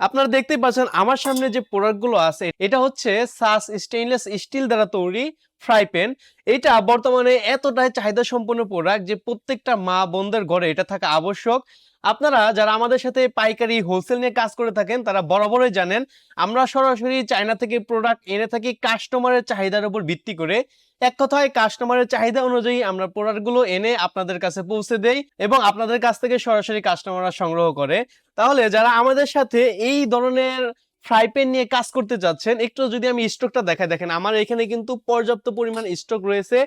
আপনারা দেখতেই পাচ্ছেন আমার সামনে যে প্রোডাক্টগুলো আছে এটা হচ্ছে সাস স্টেইনলেস স্টিল দ্বারা তৈরি ফ্রাই প্যান। এটা বর্তমানে এতটাই চাহিদা সম্পন্ন প্রোডাক্ট যে প্রত্যেকটা মা বোনদের ঘরে এটা থাকা আবশ্যক। আপনারা যারা আমাদের সাথে পাইকারি হোলসেল নিয়ে কাজ করে থাকেন তারা বরাবরই জানেন আমরা সরাসরি চায়না থেকে প্রোডাক্ট এনে থাকি কাস্টমারের চাহিদার উপর ভিত্তি করে। এক কথায় কাস্টমারের চাহিদা অনুযায়ী আমরা প্রোডাক্টগুলো এনে আপনাদের কাছে পৌঁছে দেই এবং আপনাদের কাছ থেকে সরাসরি কাস্টমাররা সংগ্রহ করে। তাহলে যারা আমাদের সাথে এই ধরনের ফ্রাই প্যান নিয়ে কাজ করতে যাচ্ছেন, একটু যদি আমি স্টকটা দেখাই, দেখেন আমার এখানে কিন্তু পর্যাপ্ত পরিমাণ স্টক রয়েছে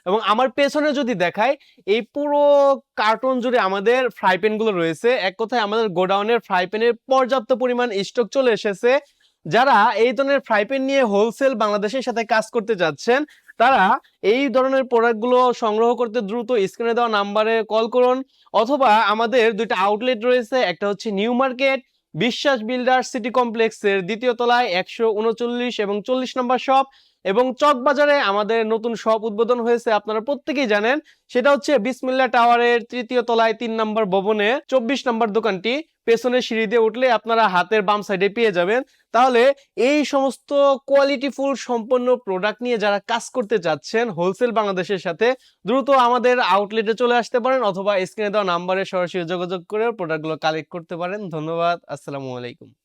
এবং আমার পেছনে যদি দেখাই এই পুরো কার্টন জুড়ে আমাদের ফ্রাই প্যান গুলো রয়েছে। এক কথায় আমাদের গোডাউনের ফ্রাই প্যানের পর্যাপ্ত পরিমাণ স্টক চলে এসেছে। যারা এই ধরনের ফ্রাই প্যান নিয়ে হোলসেল বাংলাদেশের সাথে কাজ করতে যাচ্ছেন তারা এই ধরনের প্রোডাক্টগুলো সংগ্রহ করতে দ্রুত স্ক্রিনে দেওয়া নাম্বারে কল করুন, অথবা আমাদের দুইটা আউটলেট রয়েছে, একটা হচ্ছে নিউ মার্কেট বিশ্বাস বিল্ডার সিটি কমপ্লেক্সের দ্বিতীয় তলায় 139 এবং 40 নম্বর শপ, এবং চকবাজারে আমাদের নতুন শপ উদ্বোধন হয়েছে আপনারা প্রত্যেকেই জানেন, সেটা হচ্ছে বিসমিল্লাহ টাওয়ারের তৃতীয় তলায় 3 নম্বর ভবনে 24 নম্বর দোকানটি। পেছনে সিঁড়ি দিয়ে উঠলে আপনারা হাতের বাম সাইডে পেয়ে যাবেন। তাহলে এই সমস্ত কোয়ালিটিফুল সম্পন্ন প্রোডাক্ট নিয়ে যারা কাজ করতে চাচ্ছেন হোলসেল বাংলাদেশের সাথে দ্রুত আমাদের আউটলেটে চলে আসতে পারেন, অথবা স্ক্রিনে দেওয়া নাম্বারে সরাসরি যোগাযোগ করে প্রোডাক্টগুলো কালেক্ট করতে পারেন। ধন্যবাদ, আসসালামু আলাইকুম।